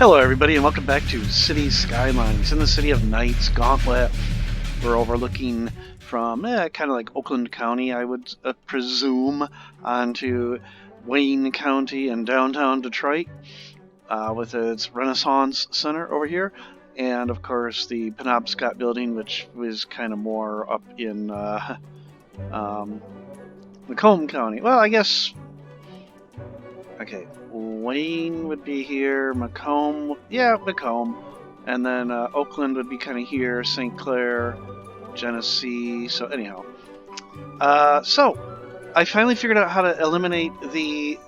Hello everybody and welcome back to City Skylines in the city of Knights Gauntlet. We're overlooking from kind of like Oakland County, I would presume, onto Wayne County and downtown Detroit with its Renaissance Center over here. And of course the Penobscot building, which was kind of more up in Macomb County. Well, I guess... Okay, Wayne would be here, Macomb, yeah, Macomb, and then Oakland would be kind of here, St. Clair, Genesee, so anyhow. So, I finally figured out how to eliminate the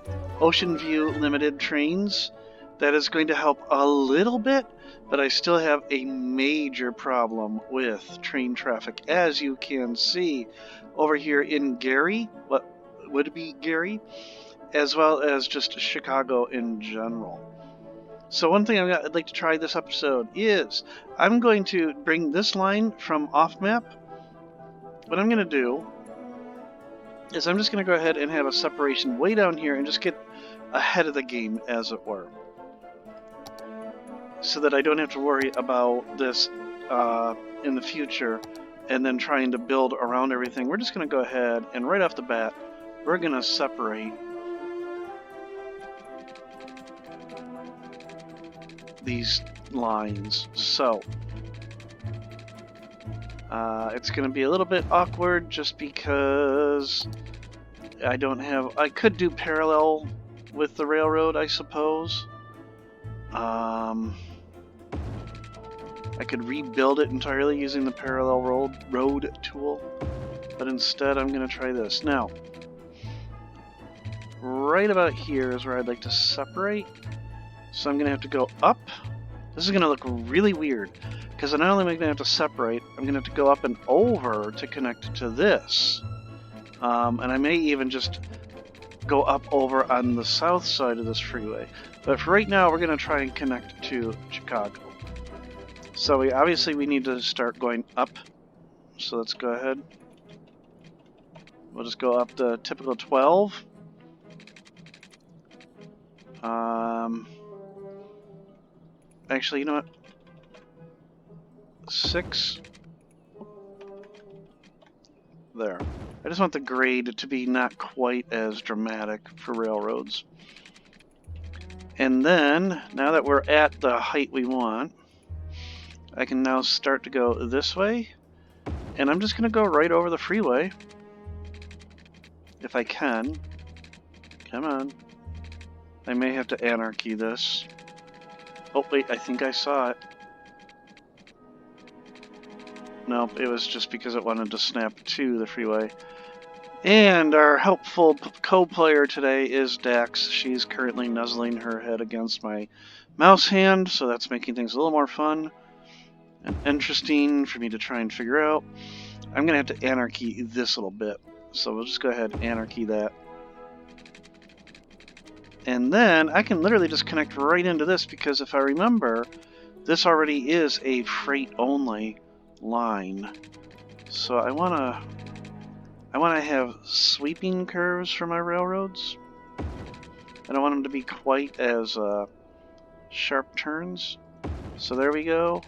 Ocean View Limited trains. That is going to help a little bit, but I still have a major problem with train traffic, as you can see over here in Gary, what would be Gary, as well as just Chicago in general. So one thing I'd like to try this episode is I'm going to bring this line from off map. What I'm going to do is I'm just going to go ahead and have a separation way down here and just get ahead of the game, as it were, so that I don't have to worry about this in the future and then trying to build around everything. We're just going to go ahead and right off the bat we're going to separate these lines. So it's going to be a little bit awkward just because I could do parallel with the railroad, I suppose. I could rebuild it entirely using the parallel road tool, but instead I'm going to try this. Now, right about here is where I'd like to separate. So I'm going to have to go up. This is going to look really weird, because not only am I going to have to separate, I'm going to have to go up and over to connect to this. And I may even just go up over on the south side of this freeway. But for right now, we're going to try and connect to Chicago. So we need to start going up. So let's go ahead. We'll just go up the typical 12. Actually, you know what? 6. There. I just want the grade to be not quite as dramatic for railroads. And then, now that we're at the height we want, I can now start to go this way. And I'm just going to go right over the freeway. If I can. Come on. I may have to anarchy this. Oh, wait, I think I saw it. Nope, it was just because it wanted to snap to the freeway. And our helpful co-player today is Dax. She's currently nuzzling her head against my mouse hand, so that's making things a little more fun and interesting for me to try and figure out. I'm going to have to anarchy this little bit, so we'll just go ahead and anarchy that. And then I can literally just connect right into this, because if I remember, this already is a freight-only line. So I want to have sweeping curves for my railroads. I don't want them to be quite as sharp turns. So there we go.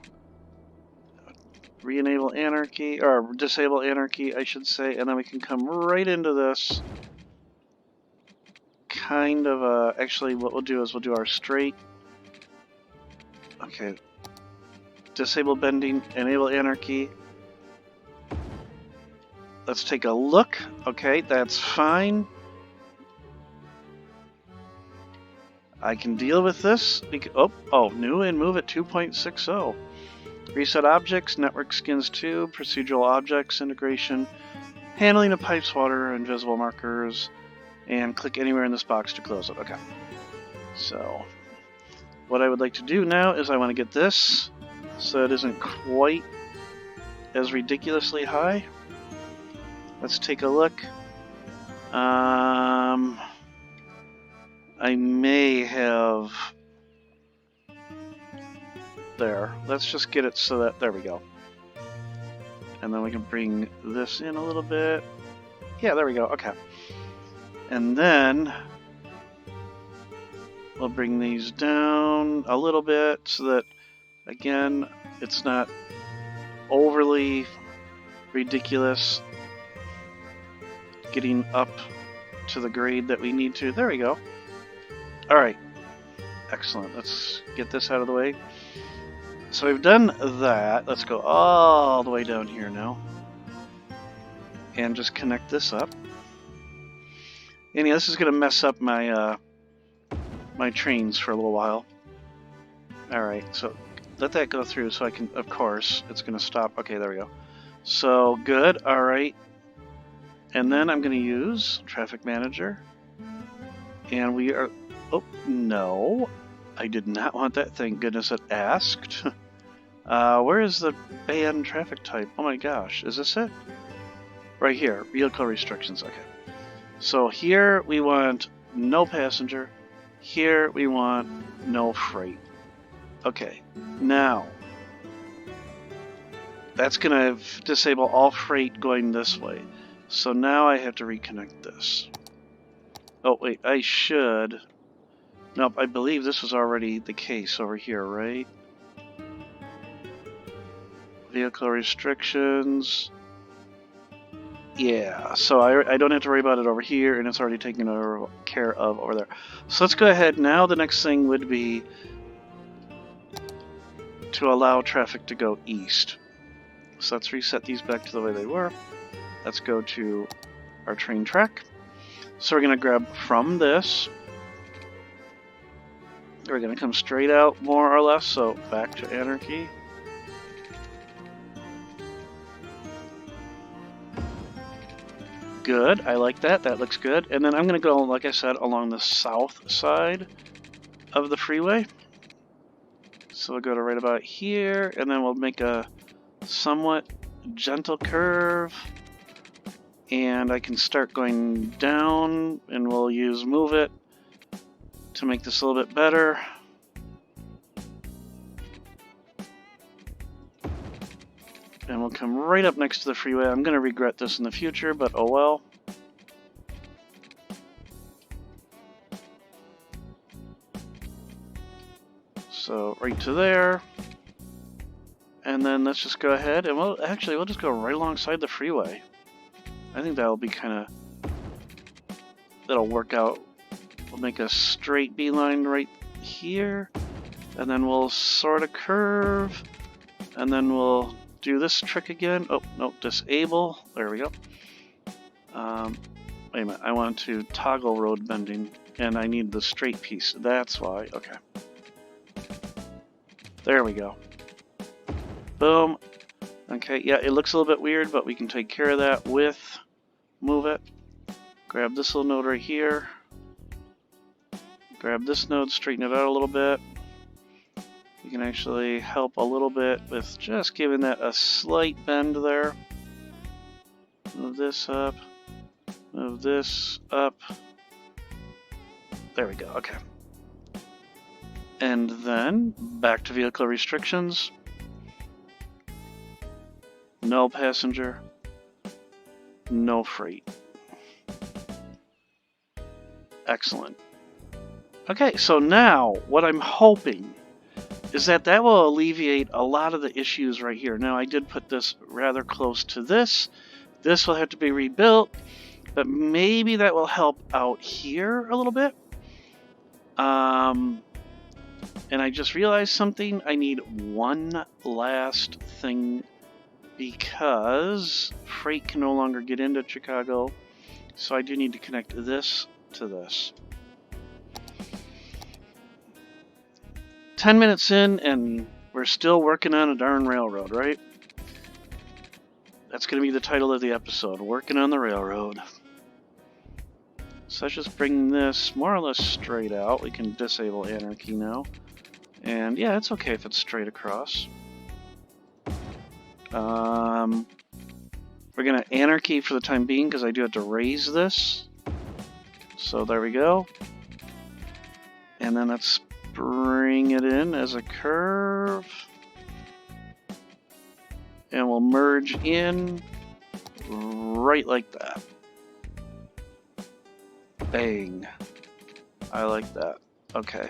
Re-enable anarchy, or disable anarchy, I should say, and then we can come right into this. Kind of, actually what we'll do is we'll do our straight. Okay. Disable bending, enable anarchy. Let's take a look. Okay, that's fine. I can deal with this. New and move at 2.60. Reset objects, network skins 2, procedural objects integration, handling of pipes, water, invisible markers, and click anywhere in this box to close it. Okay. So, what I would like to do now is I want to get this so it isn't quite as ridiculously high. Let's take a look. I may have... There. Let's just get it so that... There we go. And then we can bring this in a little bit. Yeah, there we go. Okay. And then We'll bring these down a little bit so that, again, it's not overly ridiculous getting up to the grade that we need to. There we go. All right. Excellent. Let's get this out of the way. So we've done that. Let's go all the way down here now. And just connect this up. And yeah, this is going to mess up my my trains for a little while. Alright, so let that go through so I can, of course, it's going to stop. Okay, there we go. So, good. Alright. And then I'm going to use Traffic Manager. And we are... Oh, no. I did not want that. Thank goodness it asked. Where is the banned traffic type? Oh my gosh. Is this it? Right here. Vehicle restrictions. Okay. So here we want no passenger. Here we want no freight. Okay. Now, that's going to disable all freight going this way. So now I have to reconnect this. Oh, wait. I should... Nope, I believe this was already the case over here, right? Vehicle restrictions. Yeah, so I don't have to worry about it over here, and it's already taken care of over there. So let's go ahead. Now the next thing would be to allow traffic to go east. So let's reset these back to the way they were. Let's go to our train track. So we're going to grab from this. We're going to come straight out, more or less, so back to Anarchy. Good, I like that. That looks good. And then I'm going to go, like I said, along the south side of the freeway. So we'll go to right about here, and then we'll make a somewhat gentle curve. And I can start going down, and we'll use Move It to make this a little bit better. And we'll come right up next to the freeway. I'm going to regret this in the future, but oh well. So right to there. And then let's just go ahead and we'll just go right alongside the freeway. I think that'll be that'll work out. We'll make a straight beeline right here, and then we'll sort of curve, and then we'll do this trick again. Oh, no, disable. There we go. Wait a minute, I want to toggle road bending, and I need the straight piece. That's why. Okay. There we go. Boom. Okay, yeah, it looks a little bit weird, but we can take care of that with Move It. Grab this little node right here. Grab this node, straighten it out a little bit. You can actually help a little bit with just giving that a slight bend there. Move this up. Move this up. There we go, okay. And then back to vehicle restrictions. No passenger. No freight. Excellent. Okay, so now what I'm hoping is that will alleviate a lot of the issues right here. Now, I did put this rather close to this. This will have to be rebuilt, but maybe that will help out here a little bit. And I just realized something. I need one last thing because freight can no longer get into Chicago. So I do need to connect this to this. 10 minutes in, and we're still working on a darn railroad, right? That's going to be the title of the episode, Working on the Railroad. So let's just bring this more or less straight out. We can disable Anarchy now. And yeah, it's okay if it's straight across. We're going to Anarchy for the time being because I do have to raise this. So there we go. And then let's bring it in as a curve. And we'll merge in right like that. Bang. I like that. Okay.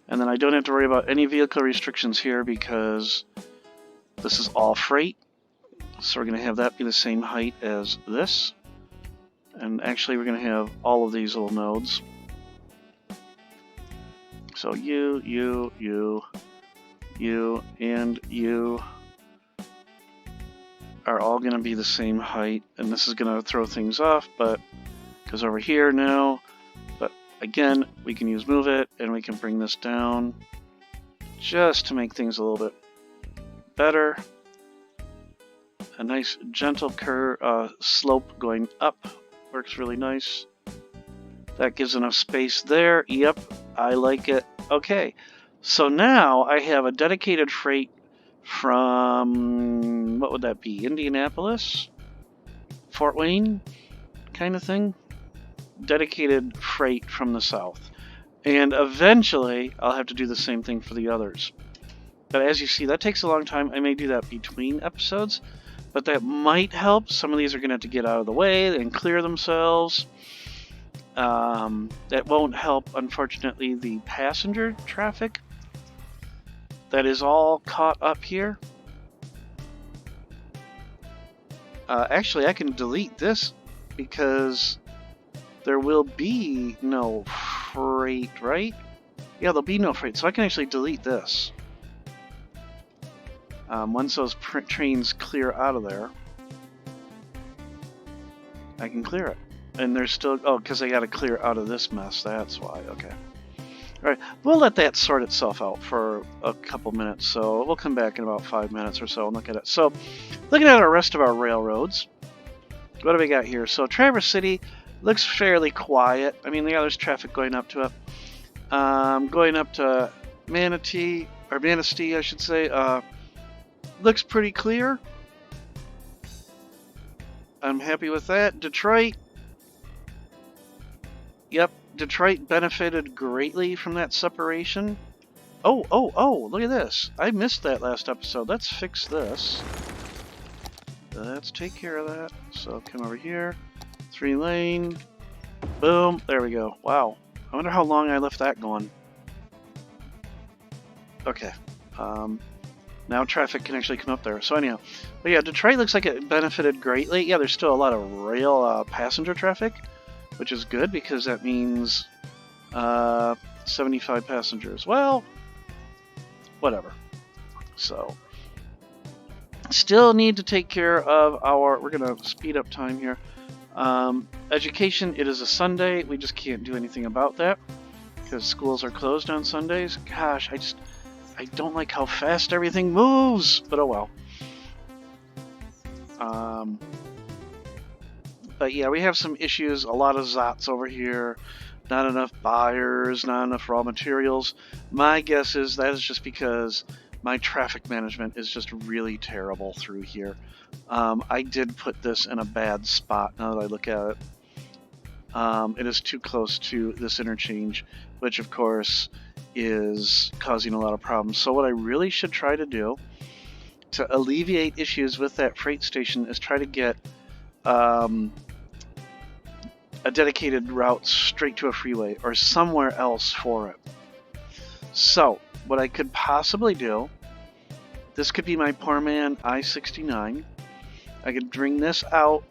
And then I don't have to worry about any vehicle restrictions here because this is all freight. So we're going to have that be the same height as this. And actually we're going to have all of these little nodes. So you, and you are all going to be the same height. And this is going to throw things off, but because over here now. But again, we can use move it, and we can bring this down just to make things a little bit better. A nice gentle curve, slope going up works really nice. That gives enough space there. Yep, I like it. Okay, so now I have a dedicated freight from, what would that be, Indianapolis? Fort Wayne kind of thing? Dedicated freight from the south. And eventually, I'll have to do the same thing for the others. But as you see, that takes a long time. I may do that between episodes, but that might help. Some of these are going to have to get out of the way and clear themselves. That won't help, unfortunately, the passenger traffic. That is all caught up here. Actually, I can delete this because there will be no freight, right? Yeah, there'll be no freight, so I can actually delete this. Once those trains clear out of there, I can clear it. And there's still, oh, because I got to clear out of this mess, that's why, okay. Alright, we'll let that sort itself out for a couple minutes, so we'll come back in about 5 minutes or so and look at it. So, looking at the rest of our railroads, what do we got here? So, Traverse City looks fairly quiet. I mean, yeah, there's traffic going up to it. Going up to Manistee, I should say, looks pretty clear. I'm happy with that. Detroit. Yep, Detroit benefited greatly from that separation. Oh, look at this. I missed that last episode. Let's fix this. Let's take care of that. So come over here. 3-lane. Boom. There we go. Wow. I wonder how long I left that going. Okay. Now traffic can actually come up there. So anyhow. But yeah, Detroit looks like it benefited greatly. Yeah, there's still a lot of rail passenger traffic, which is good because that means 75 passengers. Well, whatever. So, still need to take care of our, we're going to speed up time here. Education, it is a Sunday. We just can't do anything about that because schools are closed on Sundays. Gosh, I don't like how fast everything moves, but oh well. But yeah, we have some issues, a lot of zots over here, not enough buyers, not enough raw materials. My guess is that is just because my traffic management is just really terrible through here. I did put this in a bad spot now that I look at it. It is too close to this interchange, which of course is causing a lot of problems. So what I really should try to do to alleviate issues with that freight station is try to get a dedicated route straight to a freeway or somewhere else for it. So what I could possibly do, this could be my poor man I-69. I could bring this out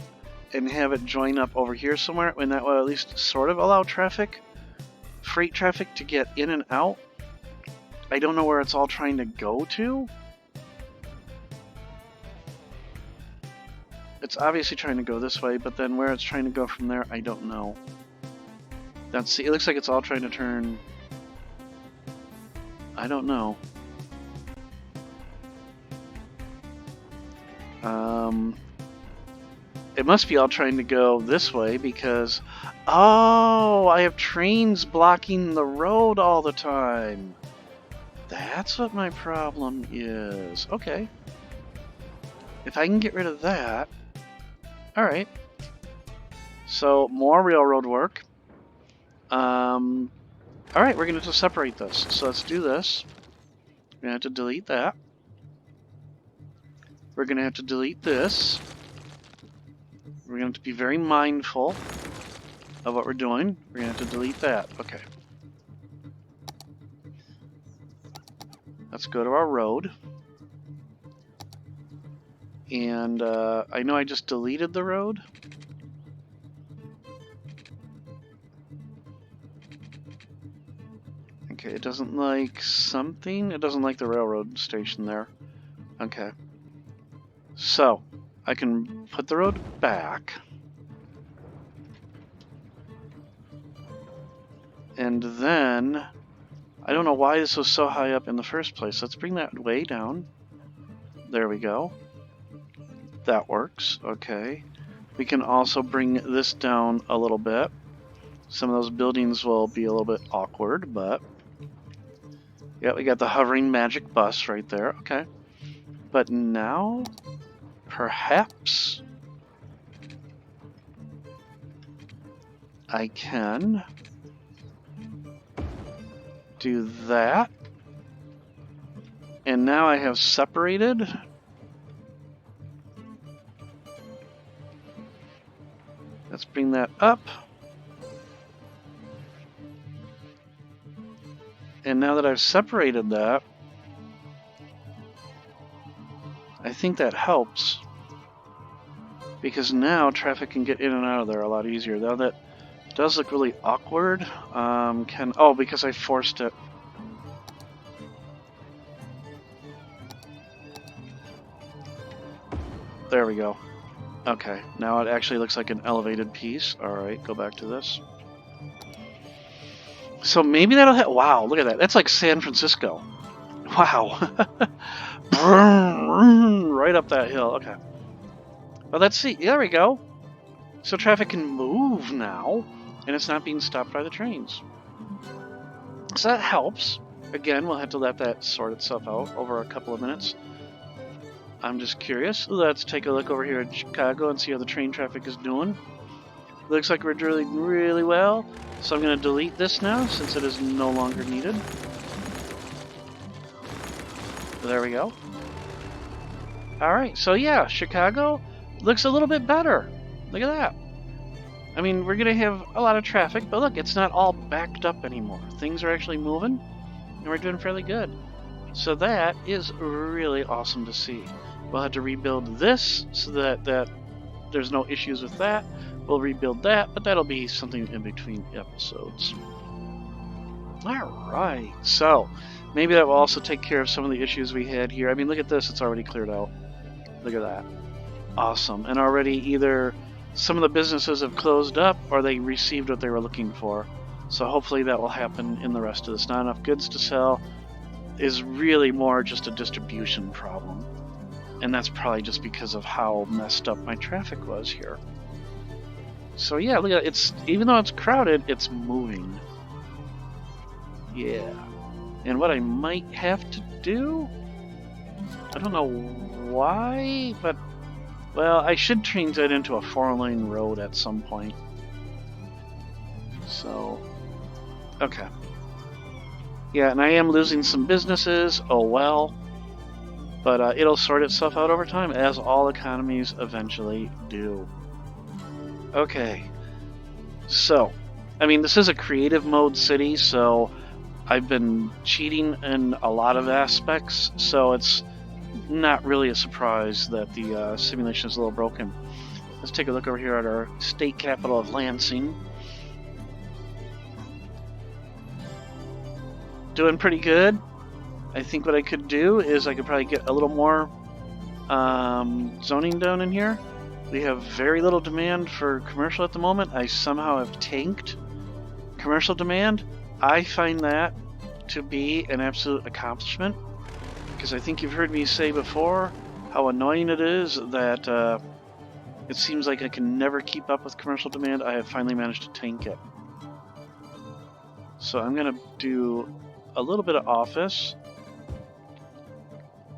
and have it join up over here somewhere, and that will at least sort of allow traffic, freight traffic, to get in and out. I don't know where it's all trying to go to. It's obviously trying to go this way, but then where it's trying to go from there, I don't know. That's, it looks like it's all trying to turn. I don't know. It must be all trying to go this way because, oh, I have trains blocking the road all the time. That's what my problem is. Okay. If I can get rid of that. Alright. So, more railroad work. Alright, we're going to have to separate this. So let's do this. We're going to have to delete that. We're going to have to delete this. We're going to have to be very mindful of what we're doing. We're going to have to delete that. Okay. Let's go to our road. And I know I just deleted the road. Okay, it doesn't like something. It doesn't like the railroad station there. Okay. So, I can put the road back. And then, I don't know why this was so high up in the first place. Let's bring that way down. There we go. That works. Okay. We can also bring this down a little bit. Some of those buildings will be a little bit awkward, but... yeah, we got the hovering magic bus right there. Okay. But now, perhaps... I can... do that. And now I have separated. Let's bring that up. And now that I've separated that, I think that helps. Because now traffic can get in and out of there a lot easier. Now that does look really awkward. Oh, because I forced it. There we go. Okay, now it actually looks like an elevated piece. Alright, go back to this. So maybe that'll hit. Wow, look at that. That's like San Francisco. Wow. Right up that hill. Okay. Well, let's see. There we go. So traffic can move now, and it's not being stopped by the trains. So that helps. Again, we'll have to let that sort itself out over a couple of minutes. I'm just curious. Let's take a look over here in Chicago and see how the train traffic is doing. Looks like we're drilling really well. So I'm going to delete this now since it is no longer needed. There we go. Alright, so yeah, Chicago looks a little bit better. Look at that. I mean, we're going to have a lot of traffic, but look, it's not all backed up anymore. Things are actually moving, and we're doing fairly good. So that is really awesome to see. We'll have to rebuild this so that there's no issues with that. We'll rebuild that, but that'll be something in between episodes. Alright, so maybe that will also take care of some of the issues we had here. I mean, look at this, it's already cleared out. Look at that. Awesome. And already either some of the businesses have closed up or they received what they were looking for. So hopefully that will happen in the rest of this. Not enough goods to sell is really more just a distribution problem. And that's probably just because of how messed up my traffic was here. So yeah, look at it. It's, even though it's crowded, it's moving. Yeah. And what I might have to do, I don't know why, but well, I should change that into a 4-lane road at some point. So, okay. Yeah, and I am losing some businesses, oh well. But it'll sort itself out over time, as all economies eventually do. Okay. So, I mean, this is a creative mode city, so I've been cheating in a lot of aspects, so it's not really a surprise that the simulation is a little broken. Let's take a look over here at our state capital of Lansing. Doing pretty good. I think what I could do is I could probably get a little more zoning down in here. We have very little demand for commercial at the moment. I somehow have tanked commercial demand. I find that to be an absolute accomplishment, because I think you've heard me say before how annoying it is that it seems like I can never keep up with commercial demand. I have finally managed to tank it. So I'm going to do a little bit of office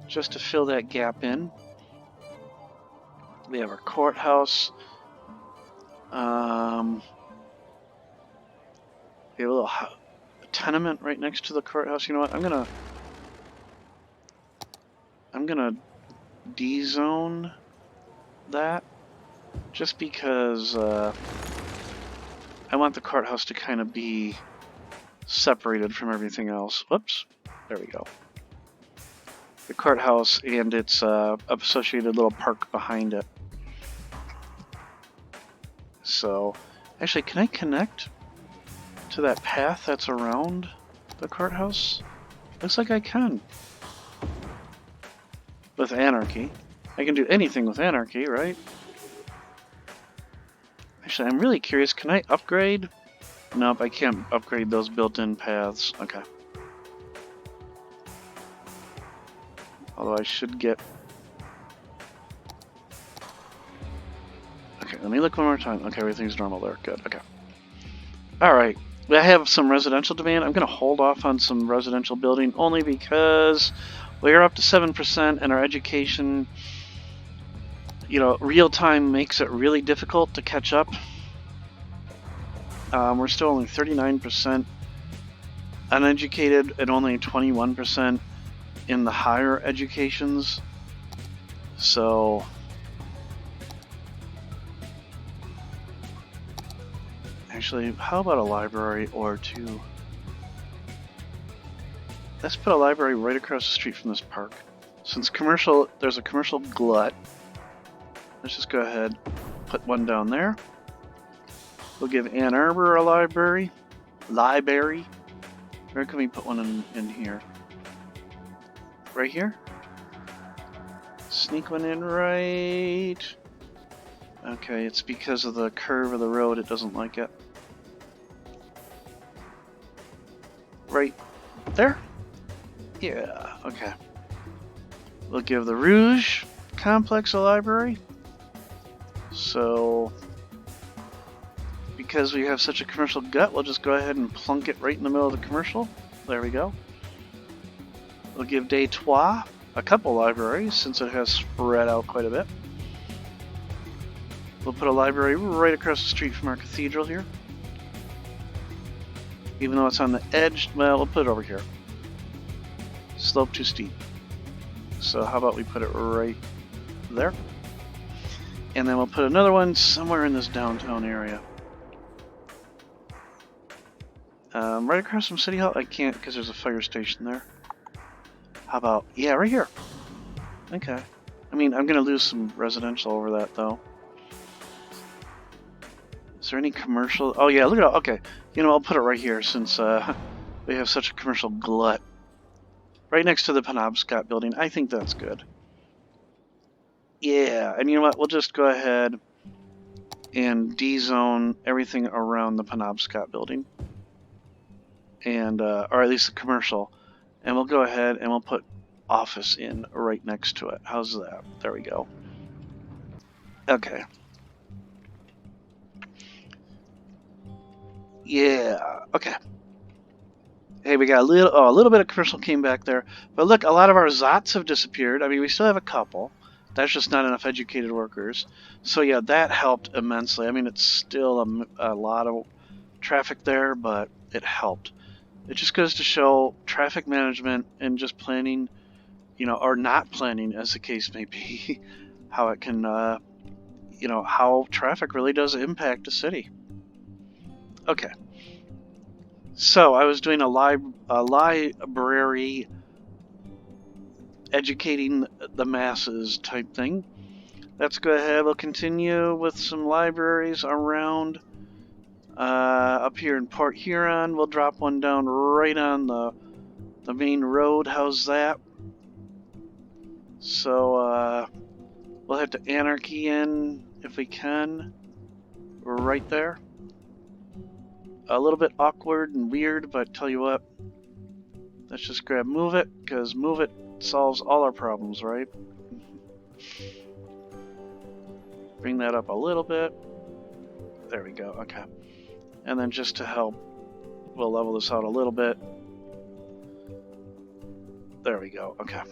just to fill that gap in. We have our courthouse. We have a little tenement right next to the courthouse. You know what? I'm gonna de-zone that just because I want the courthouse to kind of be separated from everything else. Whoops. There we go. the courthouse and its associated little park behind it. So, actually, can I connect to that path that's around the courthouse? Looks like I can. With Anarchy. I can do anything with Anarchy, right? Actually, I'm really curious. Can I upgrade? Nope, I can't upgrade those built-in paths. Okay. Although I should get... Okay, let me look one more time. Okay, everything's normal there. Good, okay. Alright, I have some residential demand. I'm going to hold off on some residential building only because we're up to 7% and our education, you know, real time makes it really difficult to catch up. We're still only 39% uneducated and only 21% in the higher educations. So actually, how about a library or two? Let's put a library right across the street from this park. Since there's a commercial glut, let's just go ahead, put one down there. We'll give Ann Arbor a library. Where can we put one in here? Right here? Sneak one in right... Okay, it's because of the curve of the road, it doesn't like it. Right there? Yeah, okay. We'll give the Rouge Complex a library. So, because we have such a commercial gut, we'll just go ahead and plunk it right in the middle of the commercial. There we go. We'll give Des Trois a couple libraries, since it has spread out quite a bit. We'll put a library right across the street from our cathedral here. Even though it's on the edge, well, we'll put it over here. Slope too steep. So how about we put it right there? And then we'll put another one somewhere in this downtown area. Right across from City Hall? I can't because there's a fire station there. How about, yeah, right here. Okay. I mean, I'm going to lose some residential over that, though. Is there any commercial? Oh, yeah, look at it. Okay. You know, I'll put it right here since we have such a commercial glut. Right next to the Penobscot building. I think that's good. Yeah, and you know what? We'll just go ahead and D-zone everything around the Penobscot building. And, or at least the commercial. And we'll go ahead and we'll put office in right next to it. How's that? There we go. Okay. Yeah, okay. Hey, we got a little bit of commercial came back there. But look, a lot of our ZOTs have disappeared. I mean, we still have a couple. That's just not enough educated workers. So yeah, that helped immensely. I mean, it's still a lot of traffic there, but it helped. It just goes to show traffic management and just planning, you know, or not planning, as the case may be, how it can, you know, how traffic really does impact a city. Okay. So I was doing a library educating the masses type thing. Let's go ahead. We'll continue with some libraries around. Up here in Port Huron, we'll drop one down right on the main road. How's that? So we'll have to Anarchy in if we can. Right there. A little bit awkward and weird, but tell you what, let's just grab Move It, because Move It solves all our problems, right? Bring that up a little bit. There we go, okay. And then just to help, we'll level this out a little bit. There we go, okay.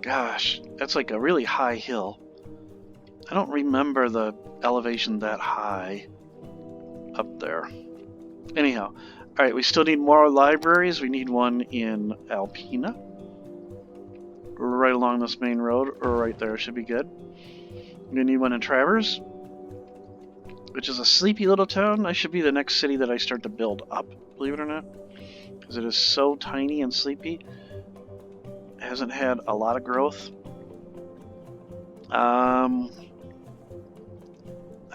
Gosh, that's like a really high hill. I don't remember the elevation that high up there. Anyhow, alright, we still need more libraries. We need one in Alpena. Right along this main road, or right there should be good. We're gonna need one in Travers, which is a sleepy little town. I should be the next city that I start to build up, believe it or not. Because it is so tiny and sleepy. hasn't had a lot of growth. I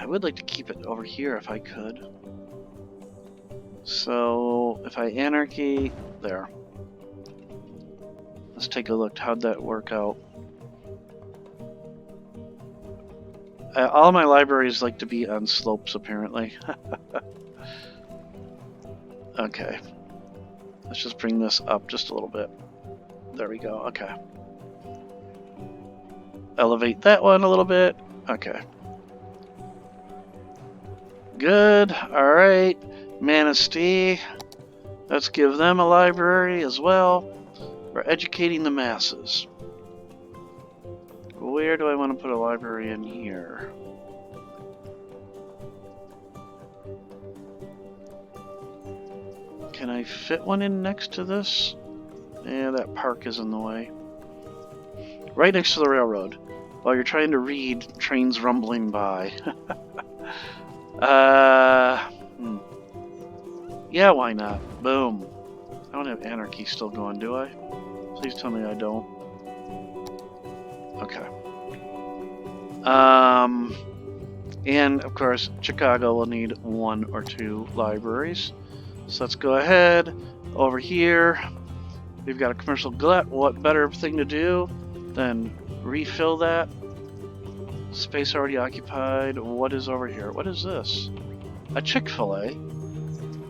would like to keep it over here if I could. So if I anarchy, there. Let's take a look. How'd that work out? All my libraries like to be on slopes, apparently. Okay. Let's just bring this up just a little bit. There we go. Okay. Elevate that one a little bit. Okay. Good. Alright. Manistee. Let's give them a library as well. We're educating the masses. Where do I want to put a library in here? Can I fit one in next to this? Yeah, that park is in the way. Right next to the railroad. While you're trying to read, trains rumbling by. Yeah, why not? Boom. I don't have anarchy still going, do I? Please tell me I don't. Okay. And of course, Chicago will need 1 or 2 libraries. So let's go ahead over here. We've got a commercial glut. What better thing to do than refill that? Space already occupied. What is over here? What is this? A Chick-fil-A?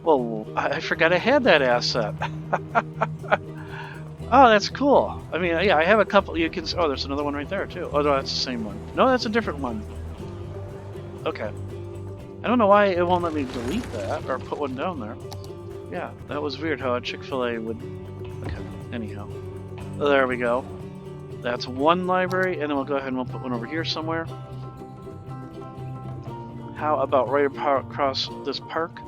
Well, I forgot I had that asset. Oh, that's cool. I mean, yeah, I have a couple. You can. Oh, there's another one right there too. Oh no, that's the same one. No, that's a different one. Okay. I don't know why it won't let me delete that or put one down there. Yeah, that was weird how a Chick-fil-A would... Okay, anyhow. There we go. That's 1 library, and then we'll go ahead and we'll put one over here somewhere. How about right across this park?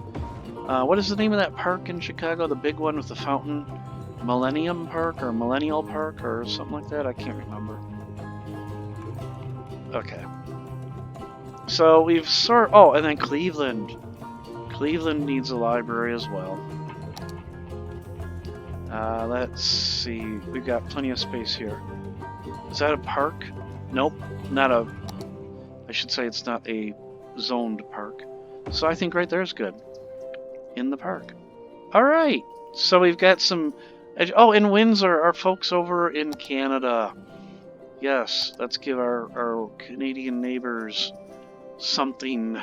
What is the name of that park in Chicago? The big one with the fountain? Millennium Park or Millennial Park or something like that? I can't remember. Okay. So we've oh, and then Cleveland. Cleveland needs a library as well. Let's see. We've got plenty of space here. Is that a park? Nope, not a... I should say it's not a zoned park. So I think right there is good. In the park. Alright, so we've got some... Oh, in Windsor, our folks over in Canada. Yes, let's give our Canadian neighbors something.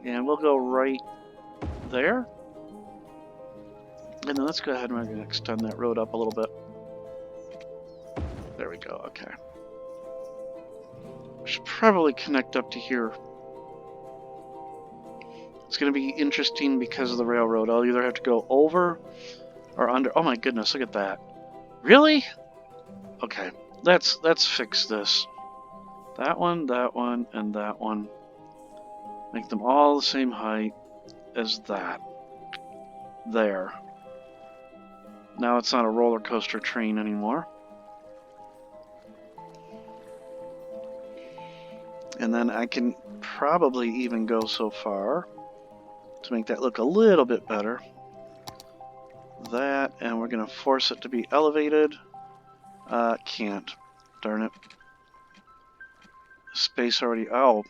And we'll go right there. And then let's go ahead and we're going to extend that road up a little bit. There we go, okay. We should probably connect up to here. It's going to be interesting because of the railroad. I'll either have to go over or under. Oh my goodness, look at that. Really? Okay, let's fix this. That one, and that one. Make them all the same height as that. There. Now it's not a roller coaster train anymore. And then I can probably even go so far to make that look a little bit better. That, and we're going to force it to be elevated. Can't. Darn it. Space already... Oh.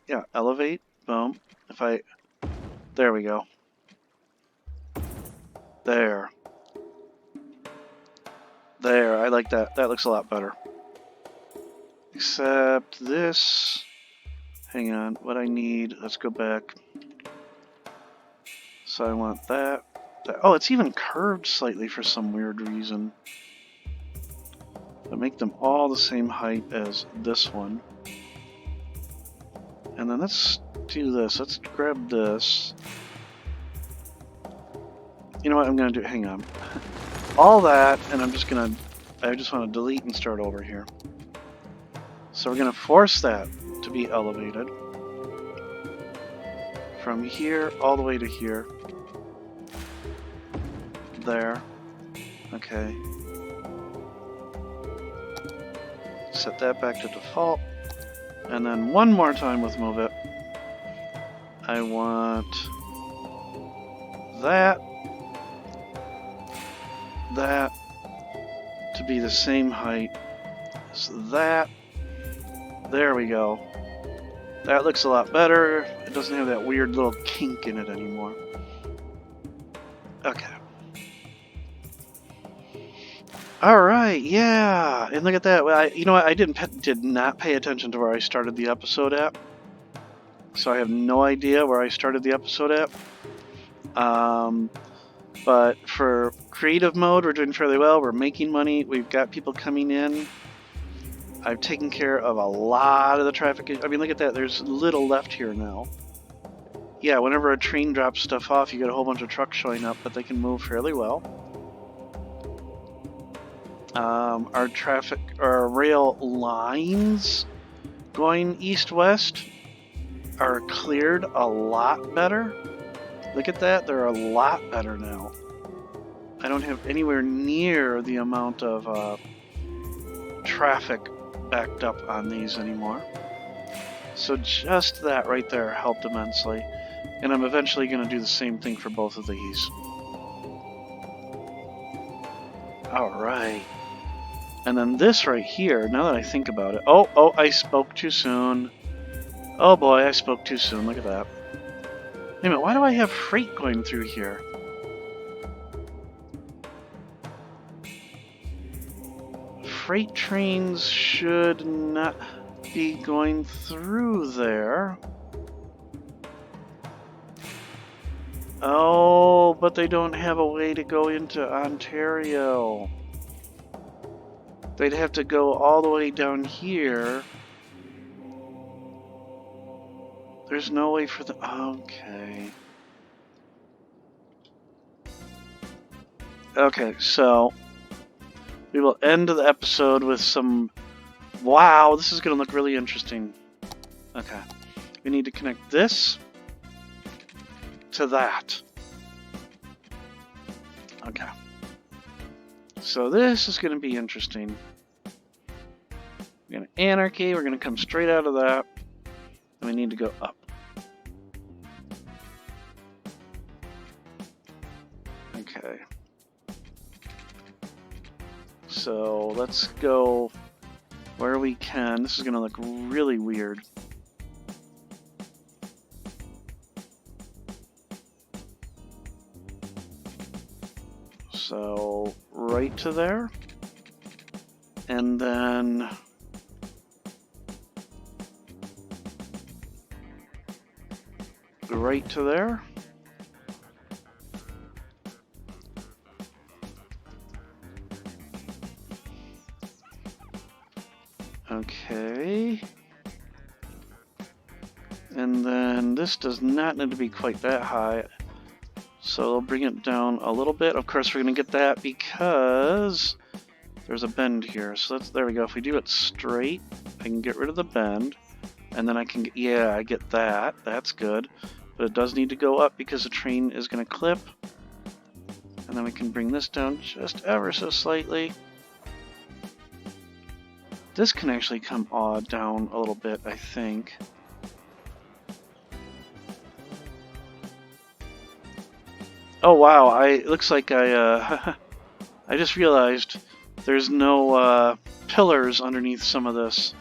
Yeah, elevate. Boom. If I... There we go. There. There, I like that. That looks a lot better. Except this... Hang on, what I need... Let's go back. So I want that. Oh, it's even curved slightly for some weird reason. But make them all the same height as this one. And then let's do this. Let's grab this. You know what I'm going to do? Hang on. All that, and I'm just going to... I just want to delete and start over here. So we're going to force that to be elevated. From here all the way to here. There. Okay. Set that back to default. And then one more time with Move It. I want that. that to be the same height as that. There we go. That looks a lot better. It doesn't have that weird little kink in it anymore. Okay. Alright, yeah. And look at that. You know what? I did not pay attention to where I started the episode at. So I have no idea where I started the episode at. But for creative mode, we're doing fairly well. We're making money. We've got people coming in. I've taken care of a lot of the traffic. I mean, look at that. There's little left here now. Yeah, whenever a train drops stuff off, you get a whole bunch of trucks showing up, but they can move fairly well. Our rail lines going east-west are cleared a lot better. Look at that. They're a lot better now. I don't have anywhere near the amount of traffic backed up on these anymore. So just that right there helped immensely. And I'm eventually going to do the same thing for both of these. Alright. And then this right here, now that I think about it... Oh, I spoke too soon. Oh boy, I spoke too soon. Look at that. Wait a minute, why do I have freight going through here? Freight trains should not be going through there. Oh, but they don't have a way to go into Ontario. They'd have to go all the way down here. There's no way for the... Okay. Okay, so... we will end the episode with some... Wow, this is going to look really interesting. Okay. We need to connect this to that. Okay. So this is going to be interesting. We're going to anarchy. We're going to come straight out of that. And we need to go up. Okay. So let's go where we can. This is going to look really weird. So right to there. And then right to there. Okay. And then this does not need to be quite that high. So I'll bring it down a little bit. Of course, we're going to get that because there's a bend here. So there we go. If we do it straight, I can get rid of the bend. And then I can get, yeah, I get that. That's good. But it does need to go up because the train is going to clip. And then we can bring this down just ever so slightly. This can actually come down a little bit, I think. Oh wow, it looks like I just realized there's no pillars underneath some of this.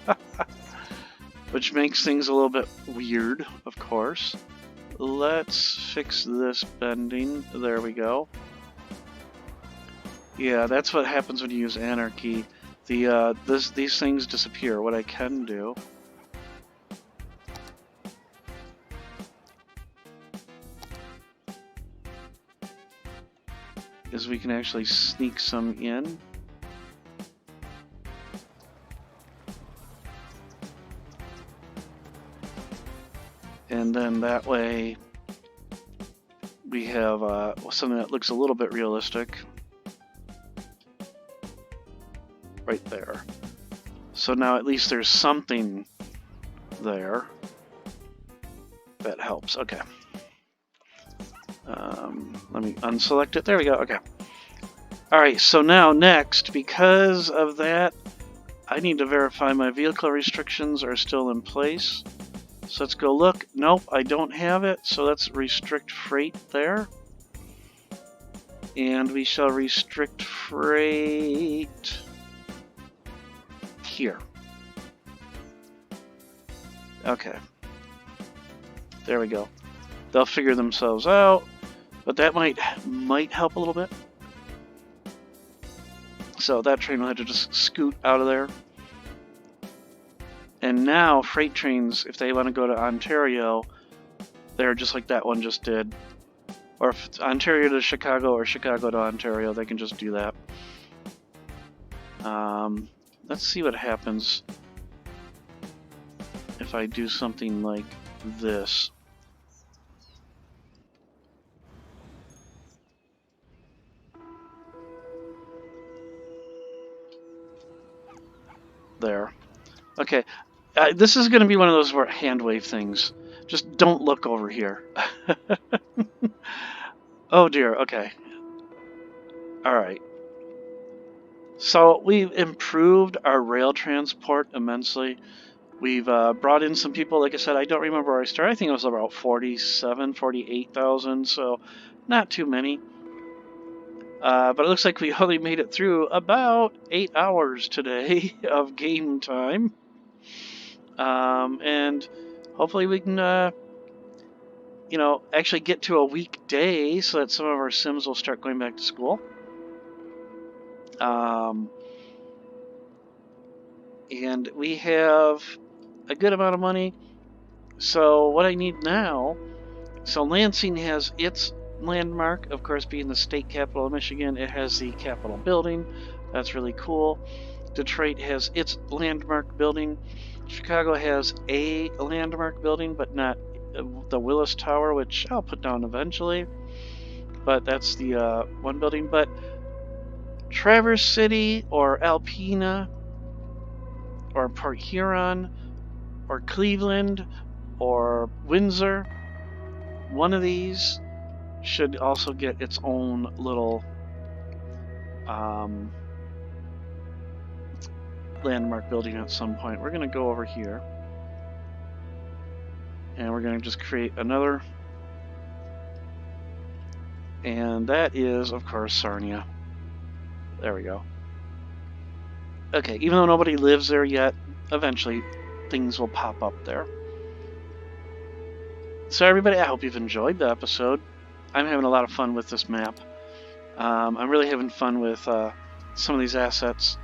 Which makes things a little bit weird, of course. Let's fix this bending. There we go. Yeah, that's what happens when you use anarchy. These things disappear. What I can do is we can actually sneak some in. And then that way we have something that looks a little bit realistic. Right there. So now at least there's something there that helps. Okay. Let me unselect it. There we go. Okay. Alright, so now next, because of that, I need to verify my vehicle restrictions are still in place. So let's go look. Nope, I don't have it. So let's restrict freight there. And we shall restrict freight here. Okay. There we go. They'll figure themselves out, but that might help a little bit. So that train will have to just scoot out of there. And now freight trains, if they want to go to Ontario, they're just like that one just did. Or if it's Ontario to Chicago or Chicago to Ontario, they can just do that. Let's see what happens if I do something like this. There. Okay. This is going to be one of those hand wave things. Just don't look over here. Oh dear, okay. Alright. So we've improved our rail transport immensely. We've brought in some people. Like I said, I don't remember where I started. I think it was about 48,000, so not too many. But it looks like we only made it through about 8 hours today of game time. And hopefully we can, actually get to a weekday so that some of our Sims will start going back to school. And we have a good amount of money. So what I need now, so Lansing has its landmark, of course, being the state capital of Michigan. It has the Capitol building. That's really cool. Detroit has its landmark building. Chicago has a landmark building, but not the Willis Tower, which I'll put down eventually. But that's the one building. But Traverse City or Alpena or Port Huron or Cleveland or Windsor, one of these should also get its own little landmark building at some point. We're going to go over here and we're going to just create another, and that is of course Sarnia. There we go. Okay, even though nobody lives there yet, eventually things will pop up there. So everybody, I hope you've enjoyed the episode. I'm having a lot of fun with this map. I'm really having fun with some of these assets.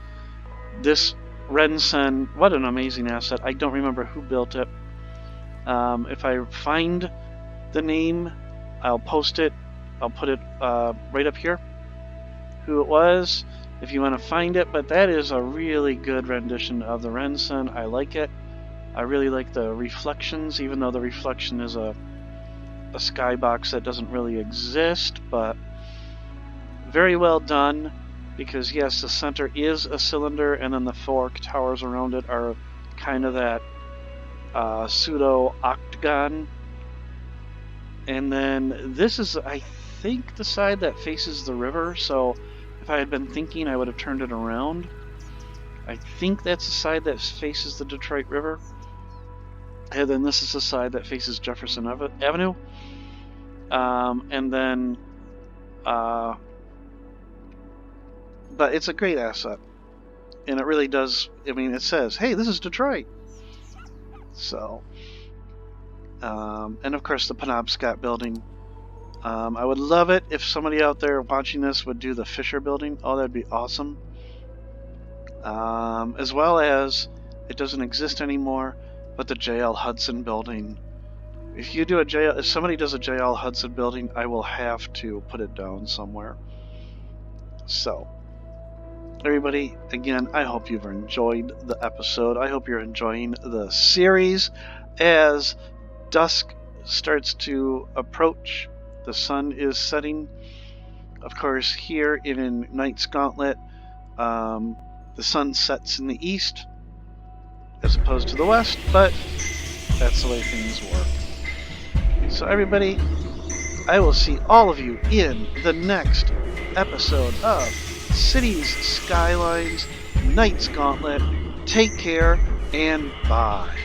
This Rensen, what an amazing asset. I don't remember who built it. If I find the name, I'll post it. I'll put it right up here, who it was, if you want to find it. But that is a really good rendition of the Rensen. I like it. I really like the reflections, even though the reflection is a skybox that doesn't really exist, but very well done, because yes, the center is a cylinder and then the 4 towers around it are kind of that pseudo octagon. And then this is, I think, the side that faces the river, so if I had been thinking, I would have turned it around. I think that's the side that faces the Detroit River. And then this is the side that faces Jefferson Avenue. And then, but it's a great asset. And it really does, I mean, it says, hey, this is Detroit. So, and of course the Penobscot building. I would love it if somebody out there watching this would do the Fisher building. Oh, that'd be awesome. As well as, it doesn't exist anymore, but the J.L. Hudson building. If somebody does a J.L. Hudson building, I will have to put it down somewhere. So, everybody, again, I hope you've enjoyed the episode. I hope you're enjoying the series. As dusk starts to approach, the sun is setting. Of course, here in Knight's Gauntlet, the sun sets in the east as opposed to the west, but that's the way things work. So everybody, I will see all of you in the next episode of Cities, Skylines, Knight's Gauntlet. Take care and bye.